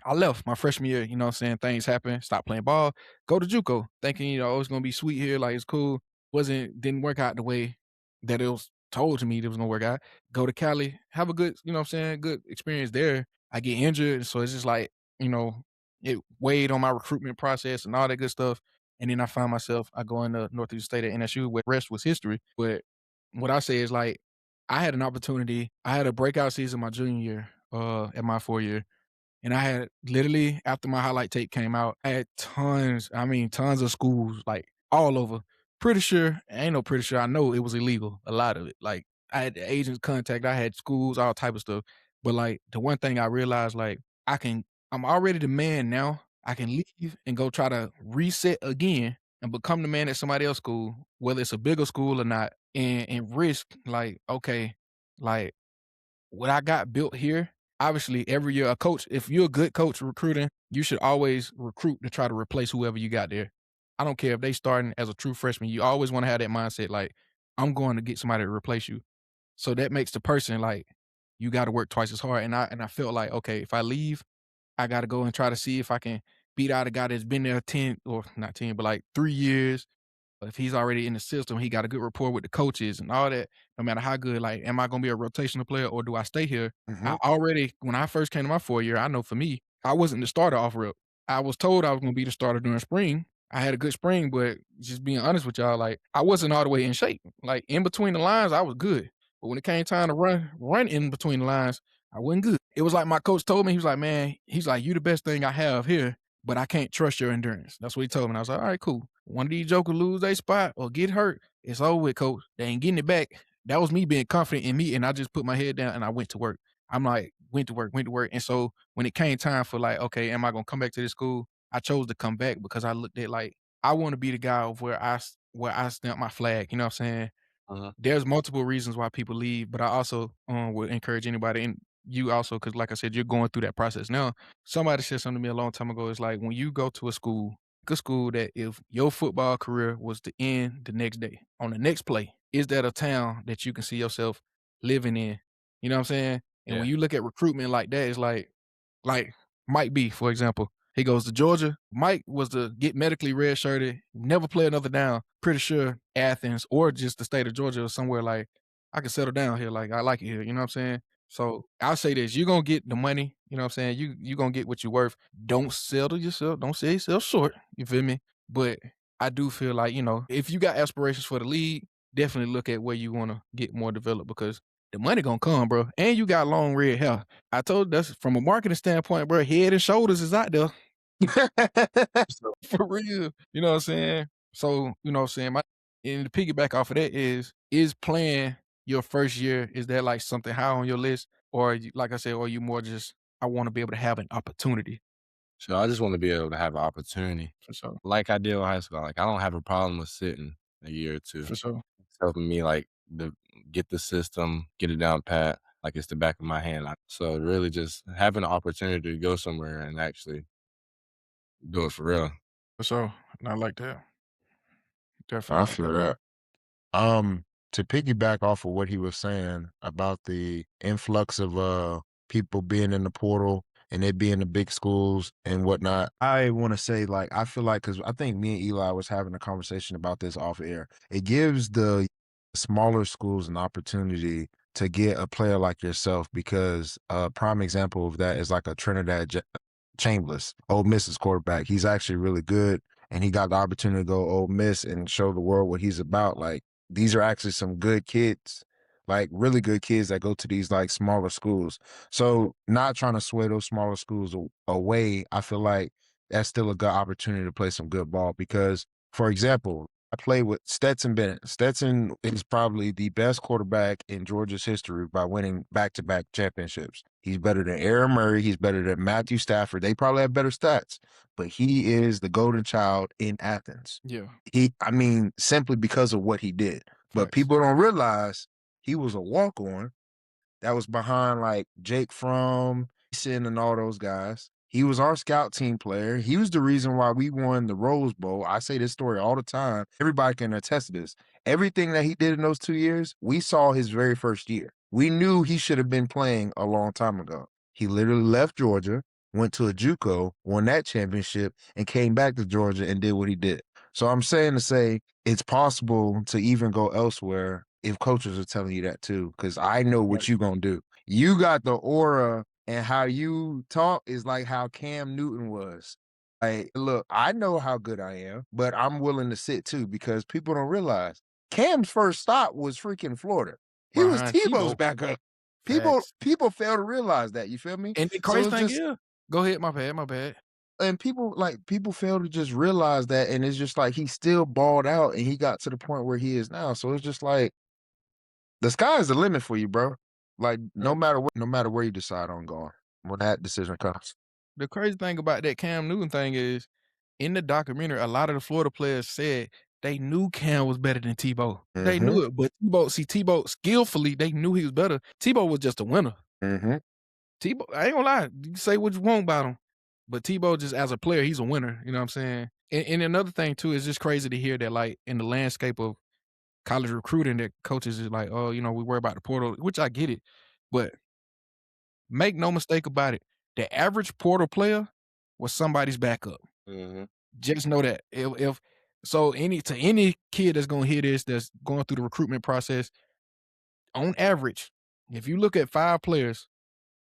I left my freshman year, you know what I'm saying? Things happen, stop playing ball, go to JUCO, thinking, you know, oh, it's gonna be sweet here, like it's cool. Didn't work out the way that it was told to me it was gonna work out. Go to Cali, have a good, you know what I'm saying, good experience there. I get injured, so it's just like, you know, it weighed on my recruitment process and all that good stuff. And then I find myself, I go into Northeast State at NSU where the rest was history. But what I say is like, I had an opportunity, I had a breakout season my junior year, at my 4 year. And I had literally after my highlight tape came out, I had tons, I mean, tons of schools, like all over. Pretty sure, I know it was illegal, a lot of it. Like I had the agents contact, I had schools, all type of stuff. But like the one thing I realized, like I can, I'm already the man now. I can leave and go try to reset again and become the man at somebody else's school, whether it's a bigger school or not, and risk like, okay, like what I got built here, obviously every year a coach, if you're a good coach recruiting, you should always recruit to try to replace whoever you got there. I don't care if they starting as a true freshman. You always want to have that mindset like, I'm going to get somebody to replace you. So that makes the person like, you got to work twice as hard. And I felt like, okay, if I leave, I got to go and try to see if I can beat out a guy that's been there 10 or not 10, but like 3 years, if he's already in the system, he got a good rapport with the coaches and all that, no matter how good, like, am I gonna be a rotational player or do I stay here? I Mhm. already when I first came to my 4 year, I know for me, I wasn't the starter off rip. I was told I was gonna be the starter during spring. I had a good spring, but just being honest with y'all, like, I wasn't all the way in shape. Like, in between the lines, I was good. But when it came time to run in between the lines, I wasn't good. It was like my coach told me, he was like, "Man," he's like, "You the best thing I have here, but I can't trust your endurance." That's what he told me. And I was like, "All right, cool. One of these jokers lose their spot or get hurt, it's over with, coach. They ain't getting it back." That was me being confident in me, and I just put my head down and I went to work. I'm like, went to work. And so when it came time for like, okay, am I gonna come back to this school? I chose to come back because I looked at like I want to be the guy of where I stamp my flag. You know what I'm saying? Uh-huh. There's multiple reasons why people leave, but I also would encourage anybody, and you also, because like I said, you're going through that process now. Somebody said something to me a long time ago. It's like when you go to a school, pick a school that if your football career was to end the next day, on the next play, is that a town that you can see yourself living in? You know what I'm saying? And Yeah. when you look at recruitment like that, it's like Mike B, for example. He goes to Georgia. Mike was to get medically redshirted, never play another down. Pretty sure Athens or just the state of Georgia or somewhere like, I can settle down here. Like, I like it here. You know what I'm saying? So I'll say this, you're gonna get the money, you know what I'm saying? You gonna get what you're worth. Don't settle yourself, don't sell yourself short, you feel me? But I do feel like, if you got aspirations for the league, definitely look at where you wanna get more developed because the money gonna come, bro. And you got long red hair. I told that's from a marketing standpoint, bro, head and shoulders is out there. So, for real. You know what I'm saying? So, you know what I'm saying? And to piggyback off of that is playing your first year, is that like something high on your list? Or like I said, or you more just, I want to be able to have an opportunity. So I just want to be able to have an opportunity For sure. like I did in high school. Like I don't have a problem with sitting a year or two. For sure. It's helping me like get the system, get it down pat, like it's the back of my hand. So really just having an opportunity to go somewhere and actually do it for real. For sure. I like that. I Definitely. feel that. To piggyback off of what he was saying about the influx of people being in the portal and it being the big schools and whatnot, I want to say like I feel like because I think me and Eli was having a conversation about this off air. It gives the smaller schools an opportunity to get a player like yourself because a prime example of that is like a Chambers, Ole Miss's quarterback. He's actually really good, and he got the opportunity to go Ole Miss and show the world what he's about. Like these are actually some good kids, like really good kids that go to these like smaller schools. So not trying to sway those smaller schools away, I feel like that's still a good opportunity to play some good ball because, for example, I play with Stetson Bennett. Stetson is probably the best quarterback in Georgia's history by winning back-to-back championships. He's better than Aaron Murray. He's better than Matthew Stafford. They probably have better stats, but he is the golden child in Athens. Yeah. I mean, simply because of what he did. But Facts. people don't realize he was a walk-on that was behind like Jake Fromm, Sin, and all those guys. He was our scout team player. He was the reason why we won the Rose Bowl. I say this story all the time. Everybody can attest to this. Everything that he did in those 2 years, we saw his very first year. We knew he should have been playing a long time ago. He literally left Georgia, went to a JUCO, won that championship, and came back to Georgia and did what he did. So I'm saying to say it's possible to even go elsewhere if coaches are telling you that too, because I know what you're gonna do. You got the aura and how you talk is like how Cam Newton was. Like, look, I know how good I am, but I'm willing to sit too because people don't realize Cam's first stop was freaking Florida. He was Behind Tebow's Tebow. backup. Facts. People fail to realize that. You feel me? And the So crazy it's thing just is, go ahead, my bad. and people fail to just realize that, and it's just like he still balled out and he got to the point where he is now. So it's just like the sky is the limit for you, bro. Like no matter where you decide on going, when that decision comes. The crazy thing about that Cam Newton thing is, in the documentary, a lot of the Florida players said they knew Cam was better than Tebow. They Mm-hmm. knew it, but Tebow skillfully, they knew he was better. Tebow was just a winner. Mm-hmm. Tebow, I ain't gonna lie, you can say what you want about him, but Tebow just as a player, he's a winner. You know what I'm saying? And another thing too, is just crazy to hear that like in the landscape of college recruiting, that coaches is like, oh, we worry about the portal, which I get it, but make no mistake about it, the average portal player was somebody's backup. Mm-hmm. Just know that if so any kid that's gonna hear this, that's going through the recruitment process, on average, if you look at 5 players,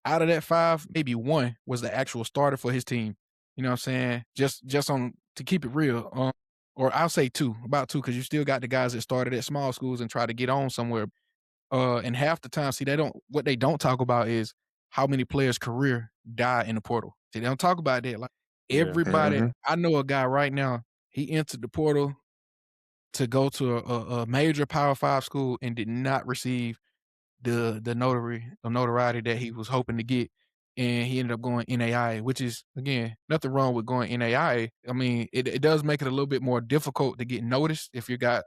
out of that 5, maybe 1 was the actual starter for his team. You know what I'm saying? Just on to keep it real, or I'll say 2, about 2, because you still got the guys that started at small schools and try to get on somewhere. And half the time, see, what they don't talk about is how many players' career die in the portal. See, they don't talk about that. Like Yeah. everybody, Mm-hmm. I know a guy right now. He entered the portal to go to a major Power 5 school and did not receive the notoriety that he was hoping to get, and he ended up going NAIA, which is, again, nothing wrong with going NAIA. I mean, it does make it a little bit more difficult to get noticed if you got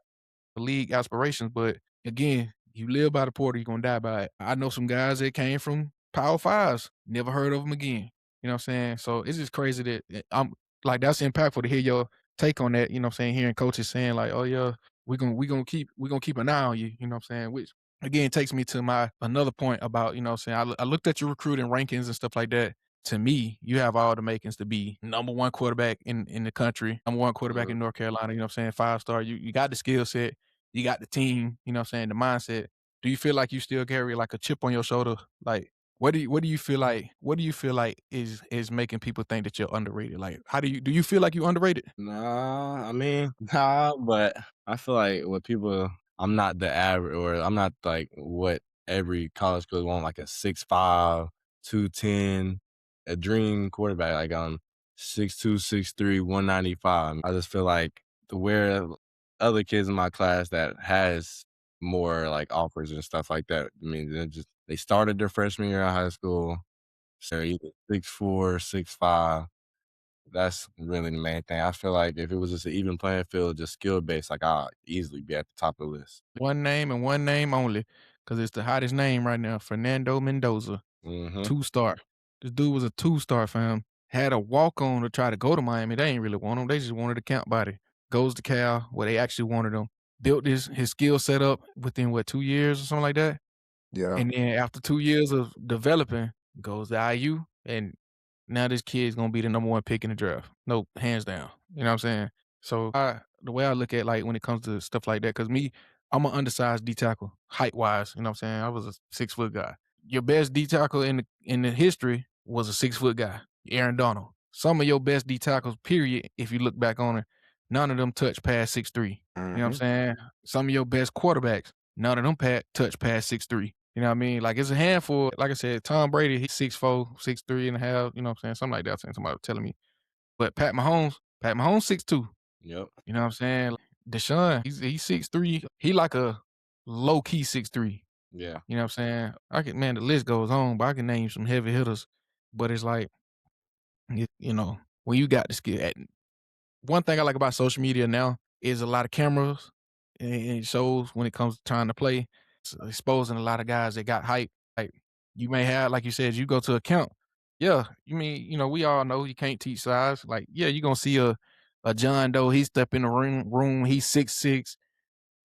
league aspirations, but again, you live by the portal, you're gonna die by it. I know some guys that came from Power Fives, never heard of them again. You know what I'm saying? So it's just crazy that I'm like, that's impactful to hear your take on that. You know what I'm saying? Hearing coaches saying like, "Oh yeah, we gonna keep an eye on you." You know what I'm saying? Which again takes me to my another point about, you know what I'm saying, I looked at your recruiting rankings and stuff like that. To me, you have all the makings to be number 1 quarterback in the country, number 1 quarterback in North Carolina. You know what I'm saying? 5-star. You got the skill set, you got the team. You know what I'm saying? The mindset. do you feel like you still carry like a chip on your shoulder? Like, what do you feel like is making people think that you're underrated? Like, do you feel like you underrated? Nah, I mean, nah, but I feel like with people, I'm not the average, or I'm not like what every college coach want, like a 6'5", 210, a dream quarterback. Like I'm 6'2", 6'3", 195. I just feel like to where other kids in my class that has more like offers and stuff like that. I mean, they started their freshman year of high school, so they're either 6'4", 6'5". That's really the main thing. I feel like if it was just an even playing field, just skill based, like I'll easily be at the top of the list. One name and one name only, because it's the hottest name right now. Fernando Mendoza, Mm-hmm. 2-star. This dude was a 2-star, fam. Had a walk on to try to go to Miami. They ain't really want him. They just wanted a camp body. Goes to Cal, where they actually wanted him. Built his skill set up within 2 years or something like that. Yeah. And then after 2 years of developing, goes to IU, and now this kid's gonna be the number 1 pick in the draft. No, hands down. You know what I'm saying? So the way I look at like when it comes to stuff like that, because me, I'm an undersized D tackle, height wise. You know what I'm saying? I was a 6-foot guy. Your best D tackle in the history was a 6-foot guy, Aaron Donald. Some of your best D tackles, period, if you look back on it, none of them touch past 6'3". You know what I'm saying? Some of your best quarterbacks, none of them touch past 6'3". You know what I mean? Like, it's a handful. Like I said, Tom Brady, he's 6'4", 6'3 and a half, you know what I'm saying? Something like that. Somebody was telling me. But Pat Mahomes 6'2". Yep. You know what I'm saying? Deshaun, he's 6'3". He like a low key 6'3". Yeah. You know what I'm saying? Man, the list goes on, but I can name some heavy hitters. But it's like, you know, when you got the skill. One thing I like about social media now is a lot of cameras, and it shows when it comes to trying to play. It's exposing a lot of guys that got hype. Like, you may have, like you said, you go to a camp. Yeah, you mean, we all know you can't teach size. Like, yeah, you're gonna see a John Doe, he step in the room, he's 6'6",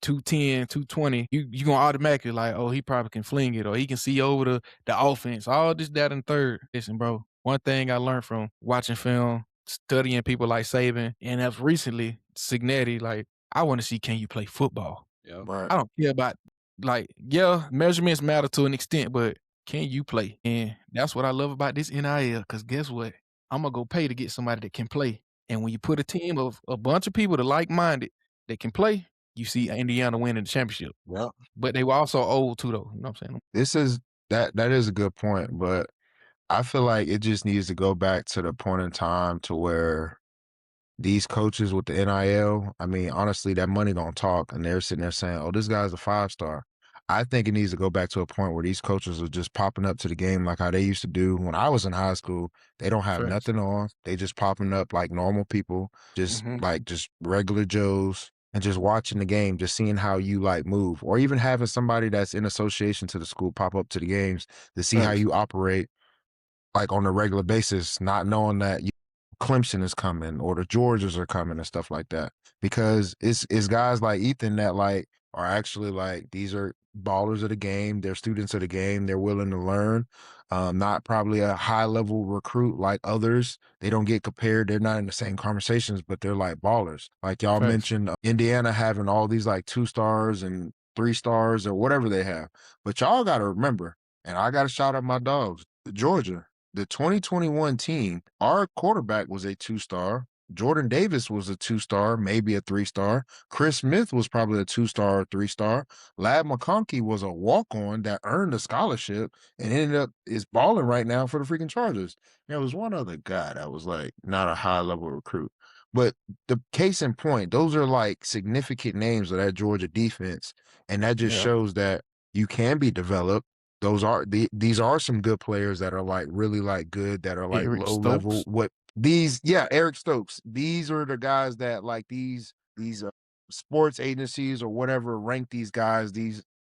210, 220. You gonna automatically like, oh, he probably can fling it, or he can see over the offense, all this, that, and third. Listen, bro, one thing I learned from watching film, studying people like Saban, and as recently Signetti, like, I want to see, can you play football? Yep. Right. I don't care about, like, yeah, measurements matter to an extent, but can you play? And that's what I love about this NIL, because guess what? I'm gonna go pay to get somebody that can play. And when you put a team of a bunch of people that like-minded that can play, you see Indiana winning the championship. Yep. But they were also old too, though. You know what I'm saying? That is a good point, but I feel like it just needs to go back to the point in time to where these coaches with the NIL, I mean, honestly, that money don't talk, and they're sitting there saying, "Oh, this guy's a 5-star." I think it needs to go back to a point where these coaches are just popping up to the game like how they used to do when I was in high school. They don't have Facts. nothing on. They just popping up like normal people, just Mhm. like just regular Joes, and just watching the game, just seeing how you like move, or even having somebody that's in association to the school pop up to the games to see how Facts. you operate like on a regular basis, not knowing that Clemson is coming or the Georgias are coming and stuff like that. Because it's guys like Ethan that like are actually like these are ballers of the game, they're students of the game, they're willing to learn. Not probably a high level recruit like others. They don't get compared, they're not in the same conversations, but they're like ballers. Like y'all Facts. mentioned Indiana having all these like 2 stars and 3 stars or whatever they have. But y'all gotta remember, and I gotta shout out my dogs, Georgia. The 2021 team, our quarterback was a 2-star. Jordan Davis was a 2-star, maybe a 3-star. Chris Smith was probably a 2-star or 3-star. Lad McConkey was a walk-on that earned a scholarship and ended up is balling right now for the freaking Chargers. There was one other guy that was like not a high-level recruit. But the case in point, those are like significant names of that Georgia defense. And that just Yeah. shows that you can be developed. These are some good players that are like really like good, that are like Eric low level. Stokes. Eric Stokes. These are the guys that like these sports agencies or whatever rank these guys,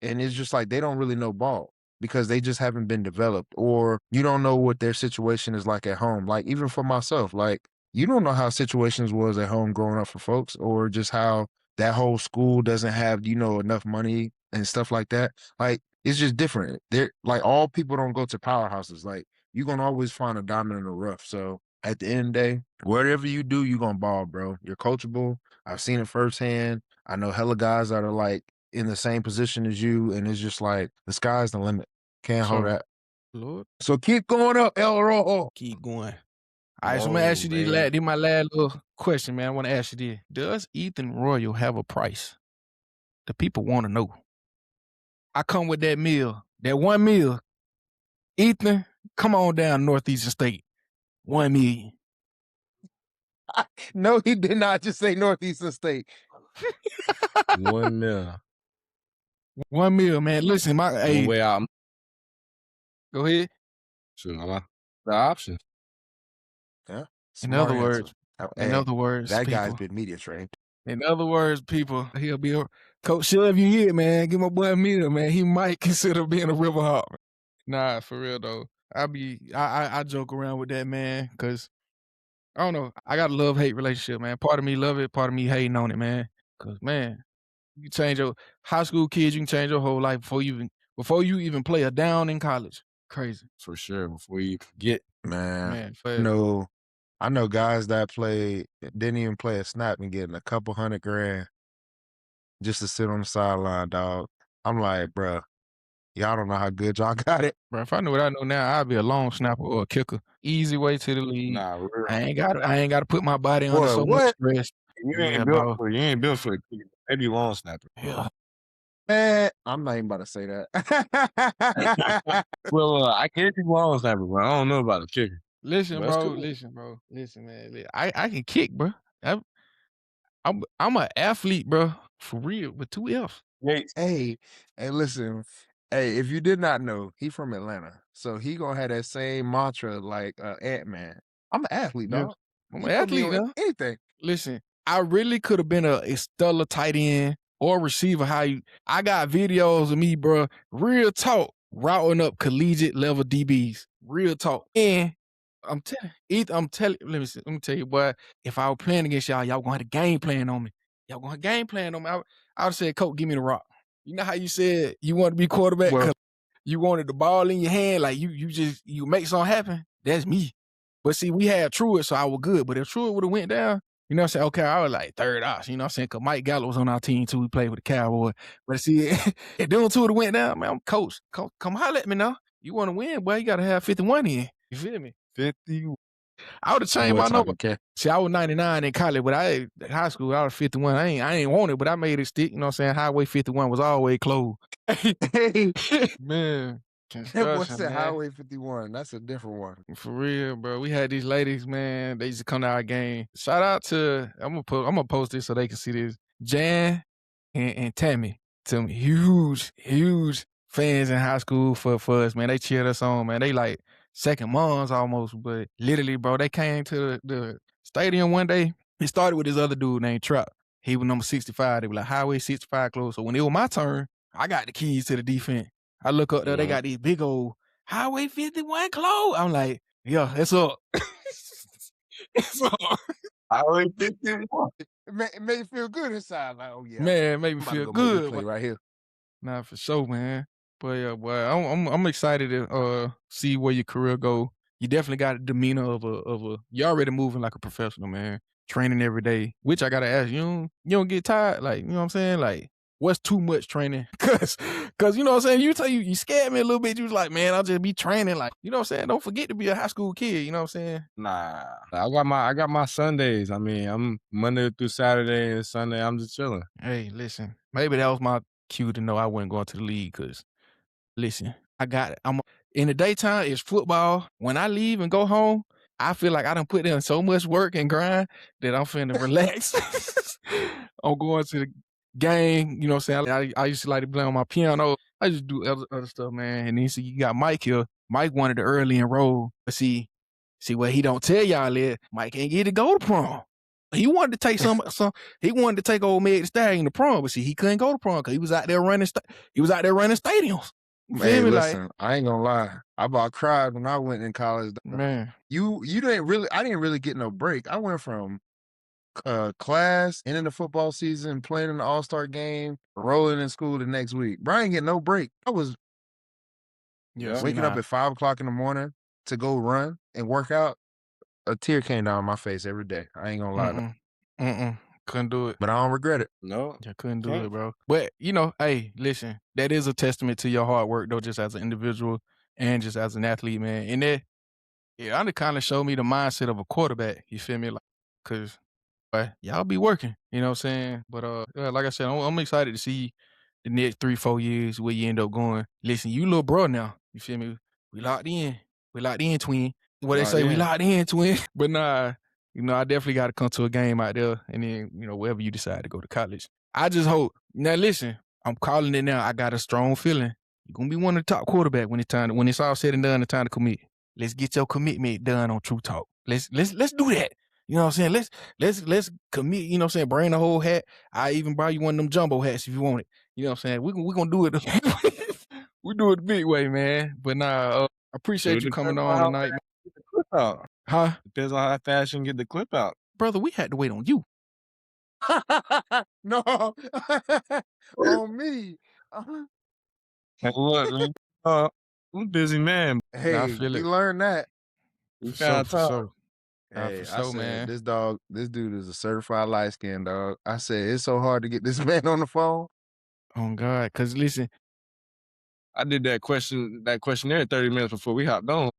and it's just like they don't really know ball because they just haven't been developed, or you don't know what their situation is like at home. Like even for myself, like you don't know how situations was at home growing up for folks, or just how that whole school doesn't have, enough money and stuff like that. Like it's just different. They're like all people don't go to powerhouses. Like you're gonna always find a diamond in the rough. So at the end of the day, whatever you do, you're gonna ball, bro. You're coachable. I've seen it firsthand. I know hella guys that are like in the same position as you, and it's just like the sky's the limit. Can't hold that. Lord. So keep going up, El Rojo. Keep going. All right, so I'm gonna ask you this my last little question, man. I want to ask you this. Does Ethan Royale have a price? The people want to know. I come with that meal, that 1 meal. Ethan, come on down Northeastern State. 1 million. No, he did not just say Northeastern State. 1 mil. 1 meal, man. Listen, One way out. Go ahead. Shoot, the option. Yeah. In other words, that guy's people. been media trained. In other words, people, he'll be a Coach Shove, you here, man. Give my boy a meal, man. He might consider being a river hawk. Nah, for real though. I joke around with that, man, because I don't know. I got a love-hate relationship, man. Part of me love it, part of me hating on it, man. Cause man, you can change your high school kids, you can change your whole life before you even play a down in college. Crazy. For sure. Before you get Man, man. I know guys that didn't even play a snap and getting a couple $100,000 just to sit on the sideline, dog. I'm like, bruh, y'all don't know how good y'all got it. Bro, if I knew what I know now, I'd be a long snapper or a kicker. Easy way to the league. Nah, real. I ain't gotta put my body under so much stress. You ain't built for the kicker. Maybe long snapper. Yeah. Man, I'm not even about to say that. Well, I can't be long snapper, but I don't know about the kicker. Listen, That's bro. cool. Listen, man. I can kick, bro. I'm an athlete, bro. For real, with 2 F's. Hey, listen. Hey, if you did not know, he from Atlanta. So he gonna have that same mantra like Ant-Man. I'm an athlete, Yeah. dog. I'm You an put me athlete on now. anything. Listen, I really could have been a stellar tight end or receiver. I got videos of me, bro. Real talk, routing up collegiate level DBs. Real talk. And I'm telling. Let me tell you, boy. If I were playing against y'all gonna have a game plan on me. Y'all gonna have a game plan on me. I would have said, Coach, give me the rock. You know how you said you want to be quarterback? Well, You wanted the ball in your hand, like you make something happen. That's me. But see, we had T.R.U.E, so I was good. But if T.R.U.E would have went down, you know what I'm saying? Okay, I was like third option, you know what I'm saying? Because Mike Gallup was on our team too. We played with the Cowboys. But see, if them two would have went down, man, I'm coach. Come holler at me now. You want to win, boy, you got to have 51 in. You feel me? 50. I would have changed my number. See, I was 99 in college, but high school, I was 51. I ain't want it, but I made it stick. You know what I'm saying? Highway 51 was always closed. Hey, man. What's that Highway 51? That's a different one. For real, bro. We had these ladies, man. They used to come to our game. Shout out to I'm gonna post this so they can see this. Jan and Tammy. To me, huge fans in high school for us, man. They cheered us on, man. They like second moms almost, but literally, bro, they came to the stadium one day. It started with this other dude named Trap. He was number 65. They were like Highway 65 closed. So when it was my turn, I got the keys to the defense. I look up there, they got these big old Highway 51 closed. I'm like, yeah, it's up. It's up. Highway 51. It made you feel good inside. Like, oh yeah, man, it made me feel good. Play right here. Nah, for sure, man. But yeah, boy, I'm excited to see where your career go. You definitely got a demeanor of a. You're already moving like a professional, man. Training every day. Which I gotta ask you don't get tired, like you know what I'm saying, like. What's too much training? Cause you know what I'm saying? You scared me a little bit. You was like, man, I'll just be training. Like, you know what I'm saying? Don't forget to be a high school kid. You know what I'm saying? Nah. I got my Sundays. I mean, I'm Monday through Saturday and Sunday, I'm just chilling. Hey, listen, maybe that was my cue to know I wasn't going to the league. Cause listen, I got it. I'm in the daytime, it's football. When I leave and go home, I feel like I done put in so much work and grind that I'm finna relax. I'm going to the game, you know what I'm saying? I used to like to play on my piano. I just do other stuff, man. And then see, you got Mike here. Mike wanted to early enroll. But see what he don't tell y'all is Mike ain't get to go to prom. He wanted to take he wanted to take old Meg Thee Stallion to prom, but see, he couldn't go to prom because he was out there running stadiums. Hey, listen, I ain't gonna lie. I about cried when I went in college. Man, you didn't really. I didn't really get no break. I went from class, ending the football season, playing in the All-Star game, rolling in school the next week. Brian get no break. I was waking up at 5 o'clock in the morning to go run and work out. A tear came down my face every day. I ain't gonna lie. Couldn't do it. But I don't regret it. No. I couldn't do Can't. it, bro. But, hey, listen, that is a testament to your hard work, though, just as an individual and just as an athlete, man. And that, it kind of showed me the mindset of a quarterback, you feel me? Like, because y'all be working, you know what I'm saying? But, like I said, I'm excited to see the next 3-4 years where you end up going. Listen, you little bro now, you feel me? We locked in. We locked in, twin. What they say, we locked in, twin. But nah, I definitely got to come to a game out there, and then, wherever you decide to go to college. I just hope. Now, listen, I'm calling it now. I got a strong feeling. You're going to be one of the top quarterbacks when it's all said and done, the time to commit. Let's get your commitment done on True Talk. Let's do that. You know what I'm saying? Let's commit, you know what I'm saying? Bring the whole hat. I even buy you one of them jumbo hats if you want it. You know what I'm saying? We're going to do it. We do it the big way, man. But nah, I appreciate you coming on tonight. Get the clip out. Huh? Depends on how fast you can get the clip out. Brother, we had to wait on you. No. On me. Hey, look, man. I'm a busy man. Hey, I feel we it. learned that. We For found sure, time. for sure. Hey, for I sure, said, man. this dude is a certified light skinned dog. I said, it's so hard to get this man on the phone. Oh, God. Because, listen. I did that questionnaire 30 minutes before we hopped on.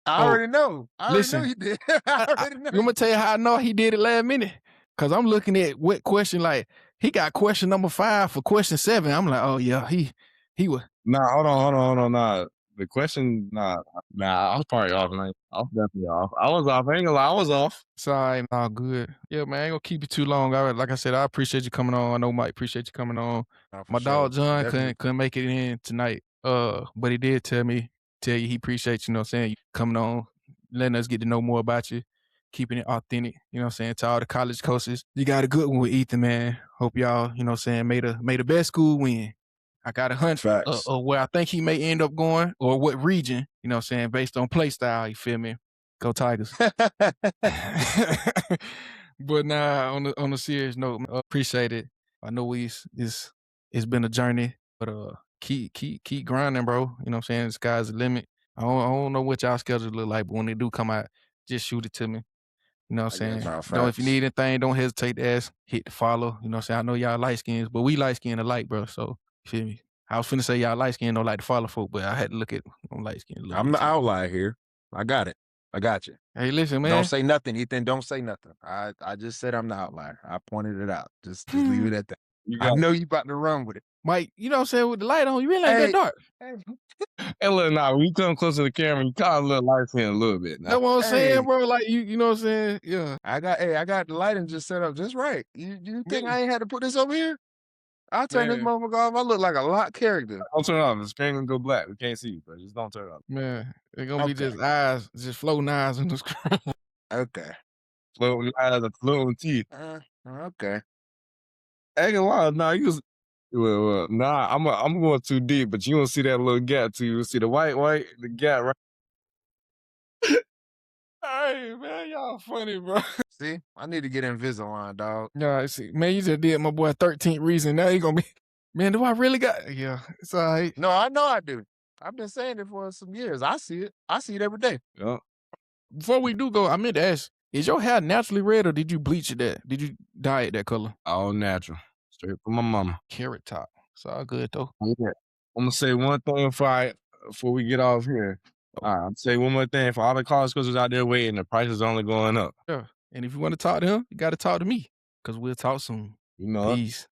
I already know. I already know listen, he did. I already know. I'm going to tell you how I know he did it last minute. Because I'm looking at what question, like, he got question number 5 for question 7. I'm like, oh, yeah, he was. Nah, hold on. Nah. The question, nah, I was probably off, man. I was definitely off. I was off. I ain't gonna lie, I was off. Sorry, all good. Yeah, man, I ain't gonna keep you too long. Like I said, I appreciate you coming on. I know Mike appreciate you coming on. My dog John couldn't make it in tonight. But he did tell you he appreciates, you know what I'm saying, you coming on, letting us get to know more about you, keeping it authentic, you know what I'm saying, to all the college coaches. You got a good one with Ethan, man. Hope y'all, you know what I'm saying, made the best school win. I got a hunch of where I think he may end up going or what region, you know what I'm saying, based on play style, you feel me? Go Tigers. But nah, on a serious note, man, appreciate it. I know it's been a journey, but keep grinding, bro. You know what I'm saying? The sky's the limit. I don't know what y'all schedule look like, but when they do come out, just shoot it to me. You know what I'm saying? If you need anything, don't hesitate to ask. Hit the follow. You know what I'm saying? I know y'all light skins, but we light skin alike, bro. So you feel me? I was finna say y'all light skin don't like to follow folk, but I had to look at light skin. I'm the outlier here. I got it. I got you. Hey, listen, man. Don't say nothing, Ethan. Don't say nothing. I just said I'm the outlier. I pointed it out. Just leave it at that. I know you about to run with it. Mike, you know what I'm saying? With the light on, you really ain't that dark. Hey, look, when you come close to the camera, you kind of look light skin a little bit. That's what I'm saying, bro. Like, you know what I'm saying? Yeah. I got the lighting just set up just right. You think I ain't had to put this over here? I'll turn this motherfucker off. I look like a lot character. Don't turn it off. The screen gonna go black. We can't see you, but just don't turn it off. Man, it's gonna be just eyes, just floating eyes on the screen. Okay. Floating eyes and floating teeth. Okay. Ain't gonna lie, nah, you was nah, I'm going too deep, but you don't see that little gap too. You see the white, the gap right. Hey, man, y'all funny, bro. See, I need to get Invisalign, dog. Yeah, see, man, you just did my boy 13th reason. Now he gonna be, man, do I really got? Yeah, it's all right. No, I know I do. I've been saying it for some years. I see it. I see it every day. Yeah. Before we do go, I meant to ask, is your hair naturally red or did you bleach it that? Did you dye it that color? All natural. Straight from my mama. Carrot top. It's all good, though. Okay. I'm gonna say one thing before we get off here. All right, I'll say one more thing. For all the college coaches out there waiting, the price is only going up. Yeah. And if you want to talk to him, you got to talk to me because we'll talk soon. You know, Peace.